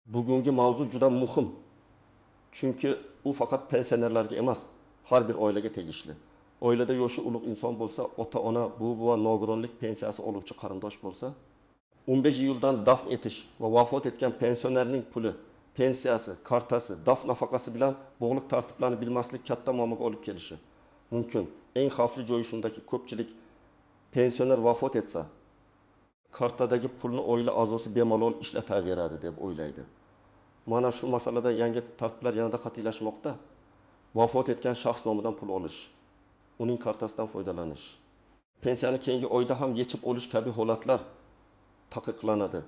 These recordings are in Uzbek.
Bugungi mavzu juda muhim. Chunki u faqat pensionerlarga emas, har bir oilaga tegishli. Oilada yoshi ulug' inson bo'lsa, ota-ona, buvi va nogironlik pensiyasi oluvchi qarindosh bo'lsa, 15 yildan dafn etish va vafot etgan pensionerning puli, pensiyasi, kartasi, dafn nafaqasi bilan bog'liq tartiblarni bilmaslik katta muammoga olib kelishi mumkin. Eng xavfli joyi shundaki, ko'pchilik pensioner vafot etsa, kartadagi pulni oila a'zosi bemalol ishlataveradi deb o'ylaydi. Mana shu masalada yangi tartiblar yanada qat'iylashmoqda. Vafot etgan shaxs nomidan pul olish, uning kartasidan foydalanish, pensiyani keyingi oyda ham yechib olish kabi holatlar taqiqlanadi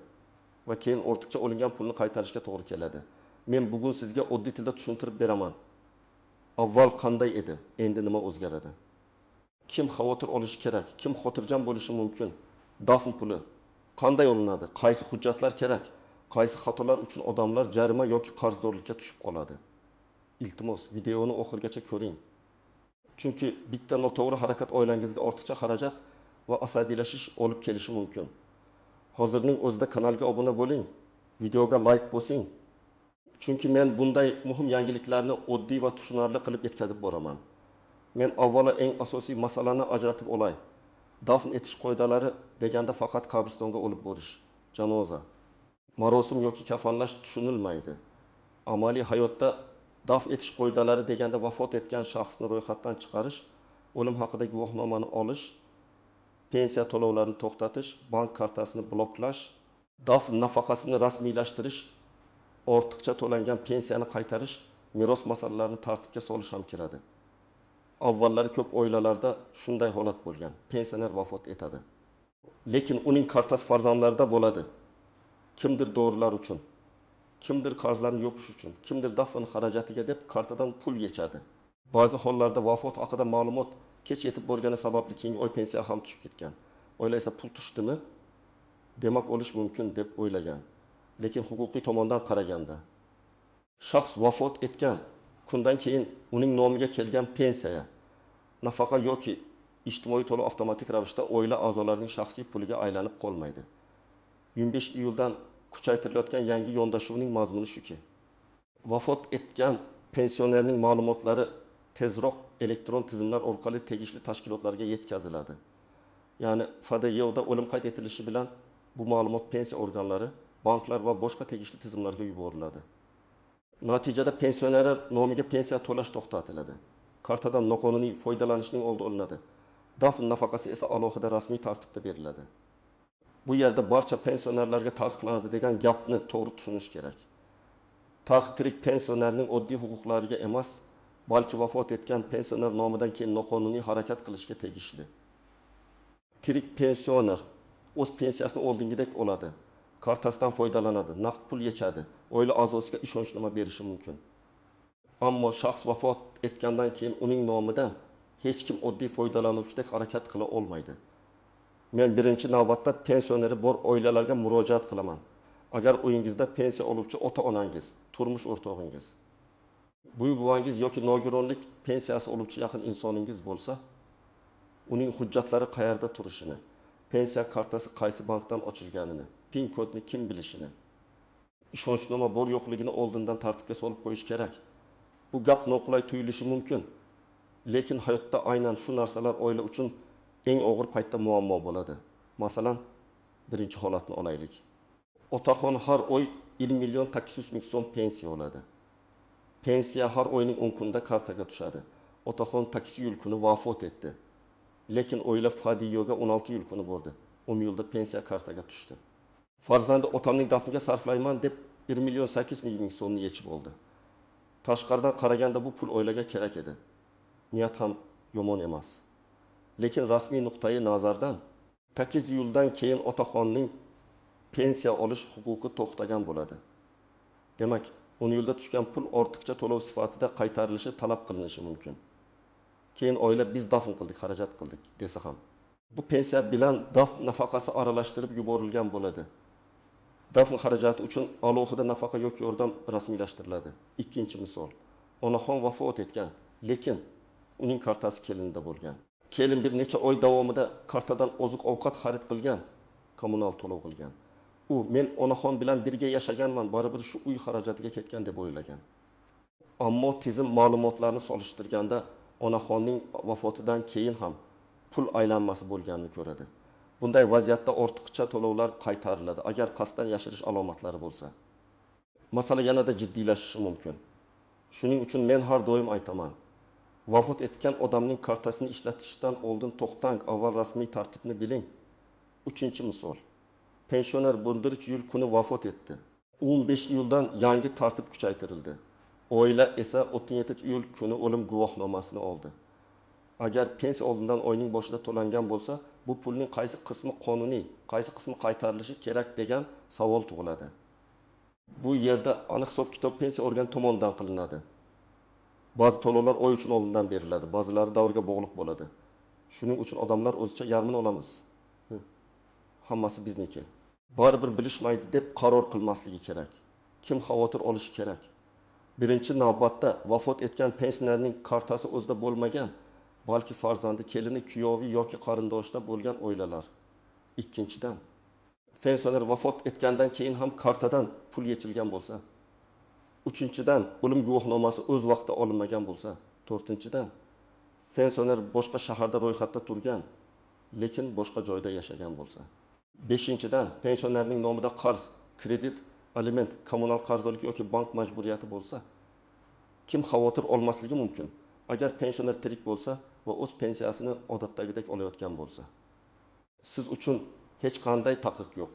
va keyin ortiqcha olingan pulni qaytarishga to'g'ri keladi. Men bugun sizga oddiy tilda tushuntirib beraman. Avval qanday edi, endi nima o'zgaradi? Kim xavotir olishi kerak, kim xotirjam bo'lishi mumkin? Dafn puli qanday olinadi? Qaysi hujjatlar kerak? Qaysi xatolar uchun odamlar jarima yoki qarzdorlikka tushib qoladi? Iltimos, videoni oxirigacha ko'ring. Chunki bitta noto'g'ri harakat oilangizga ortiqcha xarajat va asabiylashish olib kelishi mumkin. Hozirning o'zida kanalga obuna bo'ling, videoga like bosing. Chunki men bunday muhim yangiliklarni oddiy va tushunarli qilib yetkazib boraman. Men avvalo eng asosiy masalani ajratib olay. Dafn etish qoidalari deganda faqat qabristonga olib borish, janoza, marosim yoki kafanlash tushunilmaydi. Amaliy hayotda dafn etish qoidalari deganda vafot etgan shaxsni ro'yxatdan chiqarish, o'lim haqida guvohnomani olish, pensiya to'lovlarini to'xtatish, bank kartasini bloklash, dafn nafaqasini rasmiylashtirish, ortiqcha to'langan pensiyani qaytarish, meros masalalarini tartibga solish ham kiradi. Avvallari ko'p oilalarda shunday holat bo'lgan. Pensioner vafot etadi. Lekin uning kartasi farzandlarida bo'ladi. Kimdir dorilar uchun, kimdir qarzlarni yopish uchun, kimdir dafn xarajatiga deb kartadan pul yechadi. Ba'zi hollarda vafot haqida ma'lumot kech yetib bo'lgani sababli keyingi oy pensiya ham tushib ketgan. Oila esa pul tushdimi? Demak olish mumkin deb o'ylagan. Lekin huquqiy tomondan qaraganda, shaxs vafot etgan kundan keyin uning nomiga kelgan pensiya, nafaqa yoki ijtimoiy to'lov avtomatik ravishda oila a'zolarining shaxsiy puliga aylanib qolmaydi. 25 iyuldan kuchaytirilayotgan yangi yondashuvning mazmuni shuki, vafot etgan pensionerning ma'lumotlari tezroq elektron tizimlar orqali tegishli tashkilotlarga yetkaziladi. Ya'ni FDYOda o'lim qayd etilishi bilan bu ma'lumot pensiya organlari, banklar va boshqa tegishli tizimlarga yuboriladi. Natijada pensionerlar nomiga pensiya to'lash to'xtatiladi. Kartadan noqonuniy foydalanishning oldi olinadi. Dafn nafaqasi esa alohida rasmiy tartibda beriladi. Bu yerda barcha pensionerlarga taqiqlanadi degan gapni to'g'ri tushunish kerak. Taqiq tirik pensionerning oddiy huquqlariga emas, balki vafot etgan pensioner nomidan keyin noqonuniy harakat qilishga tegishli. Tirik pensioner o'z pensiyasini oldingidek oladi. Kartasidan foydalanadi, naqd pul yechadi, oila a'zosiga ishonchnoma berishi mumkin. Ammo shaxs vafot etgandan keyin uning nomidan hech kim oddiy foydalanuvchidek harakat qila olmaydi. Men birinchi navbatda pensioneri bor oilalarga murojaat qilaman. Agar uyingizda pensiya oluvchi ota-onangiz, turmush o'rtog'ingiz, buvi-buvangiz yoki nogironlik pensiyasi oluvchi yaqin insoningiz bo'lsa, uning hujjatlari qayerda turishini, pensiya kartasi qaysi bankdan ochilganini, PIN kodni kim bilishini, ishonchnoma bor yo'qligini oldindan tartibga solib qo'yish kerak. Bu gap noqulay tuyulishi mumkin, lekin hayotda aynan shu narsalar oila uchun eng og'ir paytda muammo bo'ladi. Masalan, birinchi holatni olaylik. Otaxon har oy 1 million 800 ming so'm pensiya oladi. Pensiya har oyning 10 kunida kartaga tushadi. Otaxon 8 yil kuni vafot etdi. Lekin oila FDYOga 16 yil kuni bordi. 10 yilda pensiya kartaga tushdi. Farzandi otamning dafniga sarflayman deb 1 million 800 ming so'mni yechib oldi. Tashqaridan qaraganda bu pul oilaga kerak edi. Niyat ham yomon emas. Lekin rasmiy nuqtai nazardan 8 yildan keyin otaxonning pensiya olish huquqi to'xtagan bo'ladi. Demak, 10 yilda tushgan pul ortiqcha to'lov sifatida qaytarilishi talab qilinishi mumkin. Keyin oila biz dafn qildik, xarajat qildik desa ham, bu pensiya bilan dafn nafaqasi aralashtirib yuborilgan bo'ladi. Dafn xarajati uchun alohida nafaqa yoki yordam rasmiylashtiriladi. Ikkinchi misol, onaxon vafot etgan, lekin uning kartasi kelinida bo'lgan. Kelin bir necha oy davomida kartadan oziq ovqat xarid qilgan, kommunal to'lov qilgan. U men onaxon bilan birga yashaganman, baribir shu uy xarajatiga ketgan deb o'ylagan. Ammo tizim ma'lumotlarni solishtirganda onaxonning vafotidan keyin ham pul aylanmasi bo'lganini ko'radi. Bunday vaziyatda ortiqcha to'lovlar qaytariladi agar qasddan yashirish alomatlari bo'lsa. Masala yanada jiddiylashishi mumkin. Shuning uchun men har doim aytaman. Vafot etgan odamning kartasini ishlatishdan oldin to'xtang, avval rasmiy tartibni biling. 3-misol. Pensioner 1-iyul kuni vafot etdi. 15-iyuldan yangi tartib kuchaytirildi. Oila esa 17-iyul kuni o'lim guvohnomasini oldi. Agar pensiya oldindan oyning boshida to'langan bo'lsa, bu pulning qaysi qismi qonuniy, qaysi qismi qaytarilishi kerak degan savol tug'iladi. Bu yerda aniq hisob-kitob pensiya organi tomonidan qilinadi. Ba'zi to'lovlar oy uchun oldindan beriladi, ba'zilari davrga bog'liq bo'ladi. Shuning uchun odamlar o'zicha yarmini olamiz. Hammasi bizniki. Baribir bilishmaydi deb qaror qilmasligi kerak. Kim xavotir olishi kerak? Birinchi navbatda vafot etgan pensionerning kartasi o'zida bo'lmagan, balki farzandi, kelini, kuyovi yoki qarindoshda bo'lgan oilalar. Ikkinchidan, pensioner vafot etgandan keyin ham kartadan pul yechilgan bo'lsa. Uchinchidan, o'lim guvohnomasi o'z vaqtida olinmagan bo'lsa. To'rtinchidan, pensioner boshqa shaharda ro'yxatda turgan, lekin boshqa joyda yashagan bo'lsa. Beshinchidan, pensionerning nomida qarz, kredit, aliment, kommunal qarzdorlik yoki bank majburiyati bo'lsa. Kim xavotir olmasligi mumkin? Agar pensioner tirik bo'lsa va o'z pensiyasini odatdagidek olayotgan bo'lsa. Siz uchun hech qanday taqiq yo'q.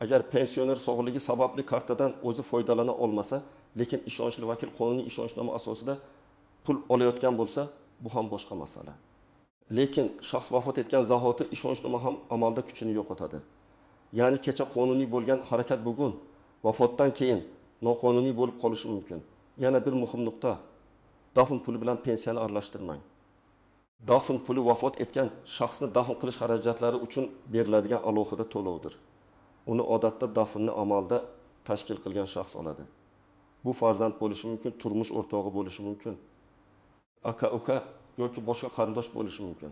Agar pensioner sog'ligi sababli kartadan o'zi foydalana olmasa, lekin ishonchli vakil qonuniy ishonchnoma asosida pul olayotgan bo'lsa, bu ham boshqa masala. Lekin shaxs vafot etgan zahoti ishonchnoma ham amalda kuchini yo'qotadi. Ya'ni kecha qonuniy bo'lgan harakat bugun vafotdan keyin noqonuniy bo'lib qolishi mumkin. Yana bir muhim nuqta. Dafn puli bilan pensiyani aralashtirmang. Dafn puli vafot etgan shaxsni dafn qilish xarajatlari uchun beriladigan alohida to'lovdir. Uni odatda dafnni amalda tashkil qilgan shaxs oladi. Bu farzand bo'lishi mumkin, turmush o'rtog'i bo'lishi mumkin, aka-uka yoki boshqa qarindosh bo'lishi mumkin.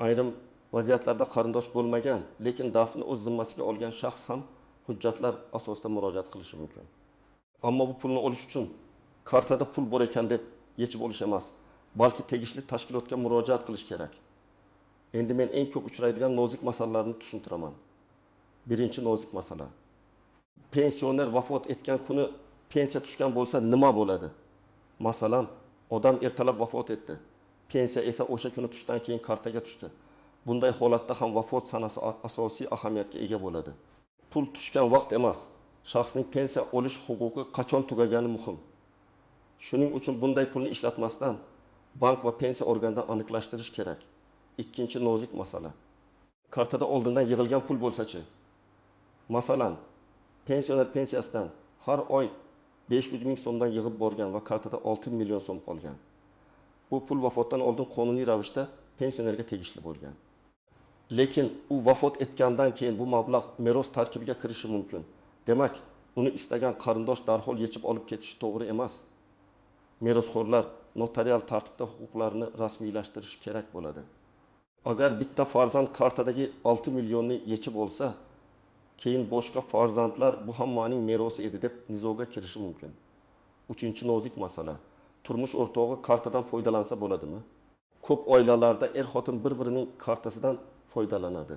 Ayrim vaziyatlarda qarindosh bo'lmagan, lekin dafnni o'z zimmasiga olgan shaxs ham hujjatlar asosida murojaat qilishi mumkin. Ammo bu pulni olish uchun kartada pul bor ekan deb yechib olish emas, balki tegishli tashkilotga murojaat qilish kerak. Endi men eng ko'p uchraydigan nozik masalalarni tushuntiraman. Birinchi nozik masala. Pensioner vafot etgan kuni pensiya tushgan bo'lsa nima bo'ladi? Masalan, odam ertalab vafot etdi. Pensiya esa o'sha kuni tushdan keyin kartaga tushdi. Bunday holatda ham vafot sanasi asosiy ahamiyatga ega bo'ladi. Pul tushgan vaqt emas, shaxsning pensiya olish huquqi qachon tugagani muhim. Shuning uchun bunday pulni ishlatmasdan bank va pensiya organidan aniqlashtirish kerak. Ikkinchi nozik masala. Kartada oldindan yig'ilgan pul bo'lsa-chi? Masalan, pensioner pensiyasidan har oy 500 ming so'mdan yig'ib borgan va kartada 6 million so'm qolgan. Bu pul vafotdan oldin qonuniy ravishda pensionerga tegishli bo'lgan. Lekin u vafot etgandan keyin bu mablag' meros tarkibiga kirishi mumkin. Demak, uni istagan qarindosh darhol yechib olib ketishi to'g'ri emas. Merosxo'rlar notarial tartibda huquqlarini rasmiylashtirish kerak bo'ladi. Agar bitta farzand kartadagi 6 millionni yechib olsa, keyin boshqa farzandlar bu hammaning merosi edi deb nizoga kirishi mumkin. Uchinchi nozik masala. Turmush o'rtog'i kartadan foydalansa bo'ladimi? Ko'p oilalarda er-xotin bir-birining kartasidan foydalanadi.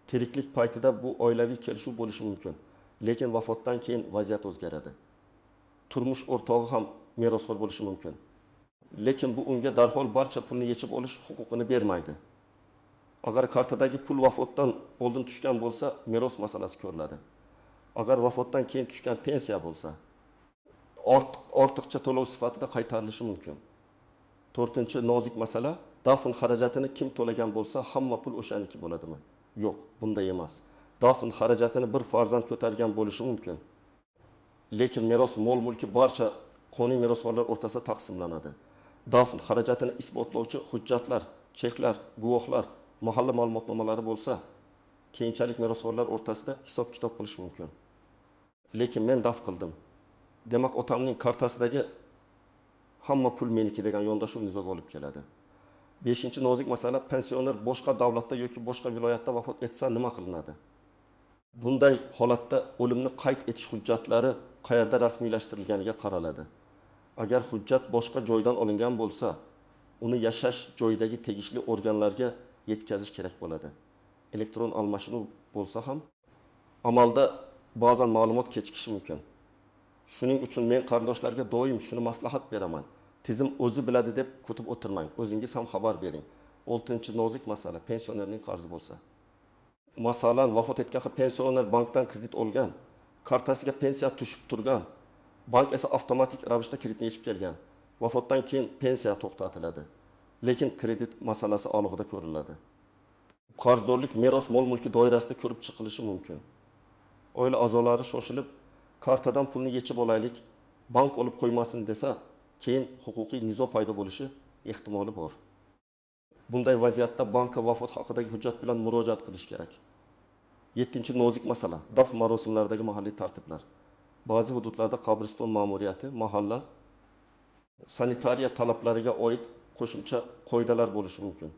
Tiriklik paytida bu oilaviy kelishuv bo'lishi mumkin, lekin vafotdan keyin vaziyat o'zgaradi. Turmush o'rtog'i ham merosxo'r bo'lishi mumkin, lekin bu unga darhol barcha pulni yechib olish huquqini bermaydi. Agar kartadagi pul vafotdan oldin tushgan bo'lsa, meros masalasi ko'riladi. Agar vafotdan keyin tushgan pensiya bo'lsa, ortiqcha to'lov sifatida qaytarilishi mumkin. To'rtinchi nozik masala, dafn xarajatini kim to'lagan bo'lsa, hamma pul o'shaniki bo'ladimi? Yo'q, bunday emas. Dafn xarajatini bir farzand ko'targan bo'lishi mumkin. Lekin meros mol-mulki barcha qonuniy merosxo'rlar o'rtasida taqsimlanadi. Dafn xarajatini isbotlovchi hujjatlar, cheklar, guvohlar, mahalla ma'lumotnomalari bo'lsa, keyinchalik merosxo'rlar o'rtasida hisob-kitob qilish mumkin. Lekin men daf qildim. Demak, otamning kartasidagi hamma pul meniki degan yondashuv nizoga olib keladi. 5-chi nozik masala, pensioner boshqa davlatda yoki boshqa viloyatda vafot etsa nima qilinadi? Bunday holatda o'limni qayd etish hujjatlari qayerda rasmiylashtirilganiga qaraladi. Agar hujjat boshqa joydan olingan bo'lsa, uni yashash joyidagi tegishli organlarga yetkazish kerak bo'ladi. Elektron almashinuv bo'lsa ham amalda ba'zan ma'lumot kechikishi mumkin. Shuning uchun men qarindoshlarga doim shuni maslahat beraman. Tizim o'zi biladi deb kutib o'tirmang. O'zingiz ham xabar bering. 6-nozik masala pensionerning qarzi bo'lsa. Masalan, vafot etgan pensioner bankdan kredit olgan, kartasiga pensiya tushib turgan, bank esa avtomatik ravishda kreditni yechib kelgan. Vafotdan keyin pensiya to'xtatiladi. Lekin kredit masalasi alohida ko'riladi. Qarzdorlik meros mol-mulki doirasida ko'rib chiqilishi mumkin. Oila a'zolari shoshilib, kartadan pulni yechib olaylik, bank olib qo'ymasin desa, keyin huquqiy nizo paydo bo'lishi ehtimoli bor. Bunday vaziyatda bankka vafot haqidagi hujjat bilan murojaat qilish kerak. 7-nozik masala, dafn marosimlaridagi mahalliy tartiblar. Ba'zi hududlarda qabriston ma'muriyati mahalla sanitariya talablariga oid qo'shimcha qoidalar bo'lishi mumkin.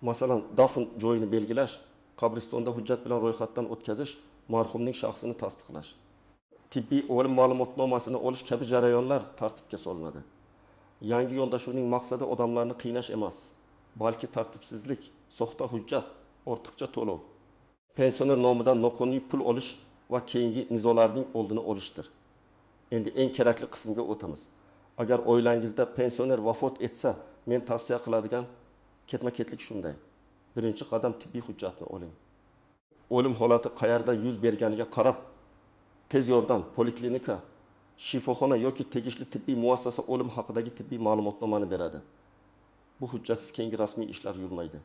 Masalan, dafn joyini belgilash, qabristonda hujjat bilan ro'yxatdan o'tkazish, marhumning shaxsini tasdiqlash. Tibbiy o'lim ma'lumotnomasini olish kabi jarayonlar tartibga solinadi. Yangi yondashuvning maqsadi odamlarni qiynash emas, balki tartibsizlik, soxta hujjat, ortiqcha to'lov, pensioner nomidan noqonuniy pul olish va keyingi nizolarning oldini olishdir. Endi eng kerakli qismga o'tamiz. Agar oilangizda pensioner vafot etsa, men tavsiya qiladigan ketma-ketlik shunday. Birinchi qadam tibbiy hujjatni oling. O'lim holati qayerda yuz berganiga qarab, tez yordam, poliklinika, shifoxona yoki tegishli tibbiy muassasa o'lim haqidagi tibbiy ma'lumotnomani beradi. Bu hujjatsiz keyingi rasmiy ishlar yurmaydi.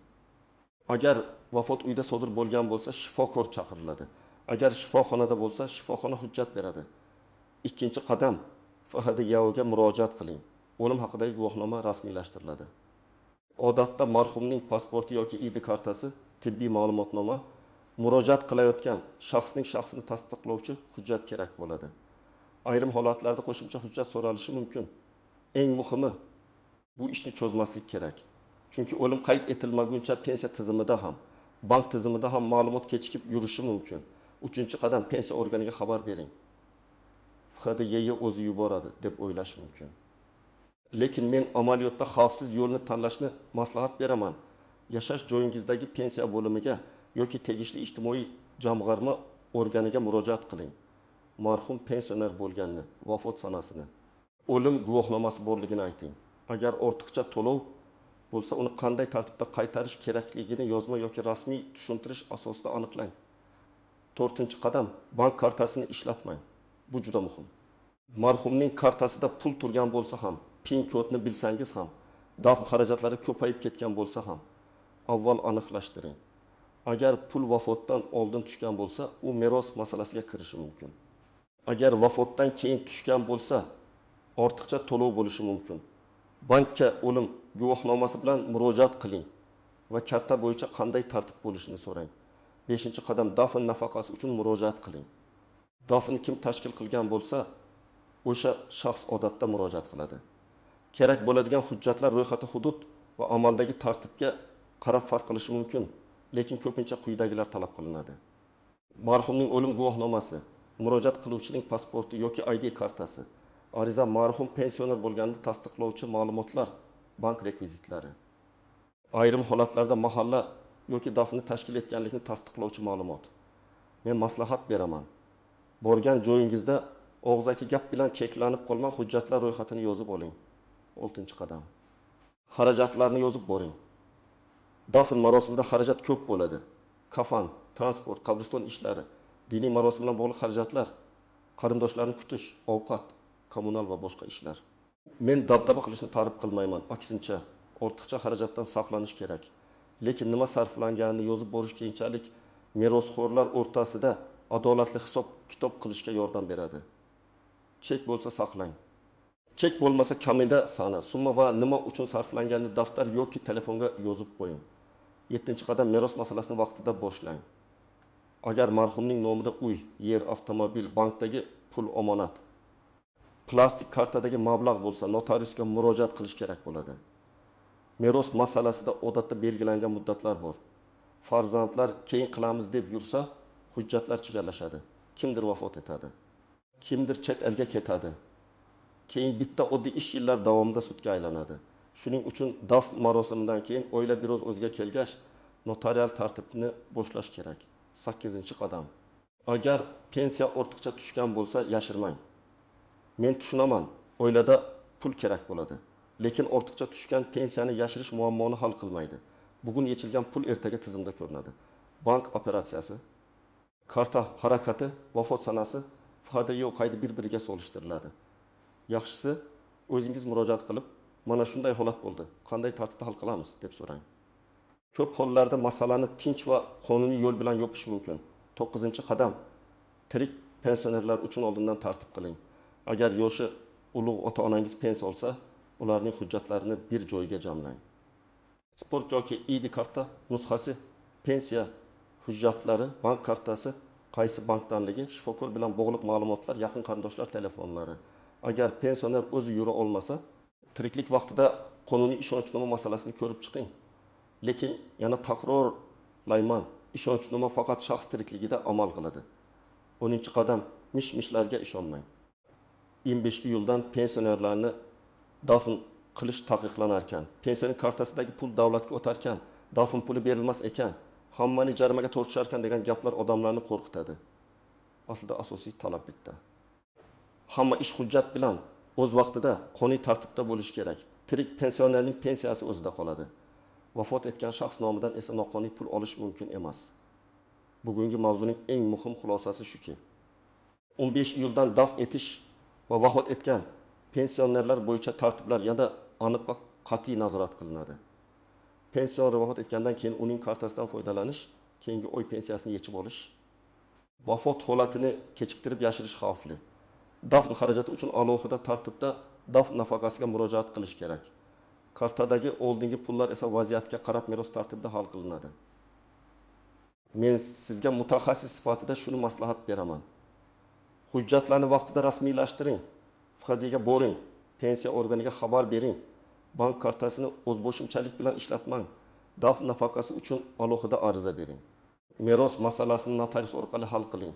Agar vafot uyda sodir bo'lgan bo'lsa, shifokor chaqiriladi. Agar shifoxonada bo'lsa, shifoxona hujjat beradi. Ikkinchi qadam, FHDYOga murojaat qiling. O'lim haqidagi guvohnoma rasmiylashtiriladi. Odatda marhumning pasporti yoki ID kartasi, tibbiy ma'lumotnoma, murojaat qilayotgan shaxsning shaxsini tasdiqlovchi hujjat kerak bo'ladi. Ayrim holatlarda qo'shimcha hujjat so'ralishi mumkin. Eng muhimi, bu ishni cho'zmaslik kerak. Chunki o'lim qayd etilmaguncha pensiya tizimida ham, bank tizimida ham ma'lumot kechikib yurishi mumkin. 3-qadam pensiya organiga xabar bering. FHDYO o'zi yuboradi deb o'ylash mumkin. Lekin men amaliyotda xavfsiz yo'lni tanlashni maslahat beraman. Yashash joyingizdagi pensiya bo'limiga yoki tegishli ijtimoiy jamg'arma organiga murojaat qiling. Marhum pensioner bo'lganini, vafot sanasini, o'lim guvohnomasi borligini ayting. Agar ortiqcha to'lov bo'lsa, uni qanday tartibda qaytarish kerakligini yozma yoki rasmiy tushuntirish asosida aniqlang. 4-qadam, bank kartasini ishlatmang. Bu juda muhim. Marhumning kartasida pul turgan bo'lsa ham, PIN kodni bilsangiz ham, dafn xarajatlari ko'payib ketgan bo'lsa ham, avval aniqlashtiring. Agar pul vafotdan oldin tushgan bo'lsa, u meros masalasiga kirishi mumkin. Agar vafotdan keyin tushgan bo'lsa, ortiqcha to'lov bo'lishi mumkin. Bankka o'lim guvohnomasi bilan murojaat qiling va karta bo'yicha qanday tartib bo'lishini so'rang. 5-qadam, dafn nafaqasi uchun murojaat qiling. Dafn kim tashkil qilgan bo'lsa, o'sha shaxs odatda murojaat qiladi. Kerak bo'ladigan hujjatlar ro'yxati hudud va amaldagi tartibga qarab farq qilishi mumkin, lekin ko'pincha quyidagilar talab qilinadi. Marhumning o'lim guvohnomasi, murojaat qiluvchining pasporti yoki ID kartasi, ariza marhum pensioner bo'lganini tasdiqlovchi ma'lumotlar, bank rekvizitlari. Ayrim holatlarda mahalla yoki dafni tashkil etganlikni tasdiqlovchi ma'lumot. Men maslahat beraman. Borgan joyingizda og'zaki gap bilan cheklanib qolgan hujjatlar ro'yxatini yozib oling. 6-qadam. Xarajatlarni yozib boring. Dafn marosimida xarajat ko'p bo'ladi. Kafan, transport, qabriston ishlari, diniy marosim bilan bog'liq xarajatlar, qarindoshlarni kutish, ovqat, kommunal va boshqa ishlar. Men dabdaba qilishni targ'ib qilmayman. Aksincha, ortiqcha xarajatdan saqlanish kerak. Lekin nima sarflanganini yozib borish keyinchalik merosxo'rlar o'rtasida adolatli hisob-kitob qilishga yordam beradi. Chek bo'lsa saqlang. Chek bo'lmasa kamida sana, summa va nima uchun sarflanganini daftar yoki telefonga yozib qo'ying. 7-qadam, meros masalasini vaqtida boshlang. Agar marhumning nomida uy, yer, avtomobil, bankdagi pul omonat, plastik kartadagi mablag' bo'lsa, notariusga murojaat qilish kerak bo'ladi. Meros masalasida odatda belgilangan muddatlar bor. Farzandlar keyin qilamiz deb yursa, hujjatlar chigallashadi. Kimdir vafot etadi. Kimdir chet elga ketadi. Keyin bitta oddiy ish yillar davomida sudga aylanadi. Shuning uchun dafn marosimidan keyin oila biroz o'zga kelgach, notarial tartibni boshlash kerak. 8-qadam. Agar pensiya ortiqcha tushgan bo'lsa, yashirmang. Men tushunaman, oilada pul kerak bo'ladi. Lekin ortiqcha tushgan pensiyani yashirish muammoni hal qilmaydi. Bugun yechilgan pul ertaga tizimda ko'rinadi. Bank operatsiyasi, karta harakati, vafot sanasi, FHDYO qaydi bir-biriga solishtiriladi. Yaxshisi, o'zingiz murojaat qilib, mana shunday holat bo'ldi, qanday tartibda hal qilamiz deb so'rang. Ko'p hollarda masalani tinch va qonuniy yo'l bilan yopish mumkin. 9-qadam. Tirik pensionerlar uchun oldindan tartib qiling. Agar yoshi ulug' ota-onangiz pensiya olsa, ularning hujjatlarini bir joyga jamlang. Sport yoki ID karta nusxasi, pensiya hujjatlari, bank kartasi, qaysi bankdanligi, shifokor bilan bog'liq ma'lumotlar, yaqin qarindoshlar telefonlari. Agar pensioner o'zi yura olmasa, tiriklik vaqtida qonuniy ishonchnoma masalasini ko'rib chiqing. Lekin yana takrorlayman, ishonchnoma faqat shaxs tirikligida amal qiladi. 10-qadam, mish-mishlarga ishonmang. 25-iyuldan pensionerlarni dafn qilish taqiqlanar ekan, pensioner kartasidagi pul davlatga o'tarkan, dafn puli berilmas ekan, hammani jarimaga tortishar ekan degan gaplar odamlarni qo'rqitadi. Aslida asosiy talab bitta. Hamma ish hujjat bilan o'z vaqtida qonuniy tartibda bo'lishi kerak. Tirik pensionerning pensiyasi o'zida qoladi. Vafot etgan shaxs nomidan esa noqonuniy pul olish mumkin emas. Bugungi mavzuning eng muhim xulosasi shuki, 15-iyuldan dafn etish va vafot etgan pensionerlar bo'yicha tartiblar yana aniq va qat'iy nazorat qilinadi. Pensioner vafot etgandan keyin uning kartasidan foydalanish, keyingi oy pensiyasini yechib olish, vafot holatini kechiktirib yashirish xavfli. Dafn xarajati uchun alohida tartibda dafn nafaqasiga murojaat qilish kerak. Kartadagi oldingi pullar esa vaziyatga qarab meros tartibida hal qilinadi. Men sizga mutaxassis sifatida shuni maslahat beraman. Hujjatlarni vaqtida rasmiylashtiring. FHDga boring, pensiya organiga xabar bering. Bank kartasini o'zboshimchalik bilan ishlatmang. Dafn nafaqasi uchun alohida ariza bering. Meros masalasini notarius orqali hal qiling.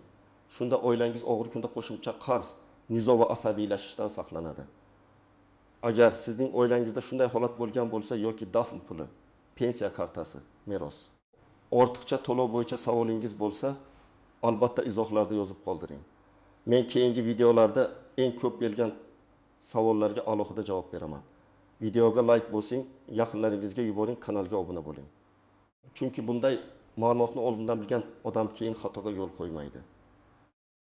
Shunda oilangiz og'ir kunda qo'shimcha qarz, nizo va asabiylashishdan saqlanadi. Agar sizning oilangizda shunday holat bo'lgan bo'lsa yoki dafn puli, pensiya kartasi, meros, ortiqcha to'lov bo'yicha savolingiz bo'lsa, albatta izohlarda yozib qoldiring. Men keyingi videolarda eng ko'p kelgan savollarga alohida javob beraman. Videoga like bosing, yaqinlaringizga yuboring, kanalga obuna bo'ling. Chunki bunday ma'lumotni oldindan bilgan odam keyin xatoga yo'l qo'ymaydi.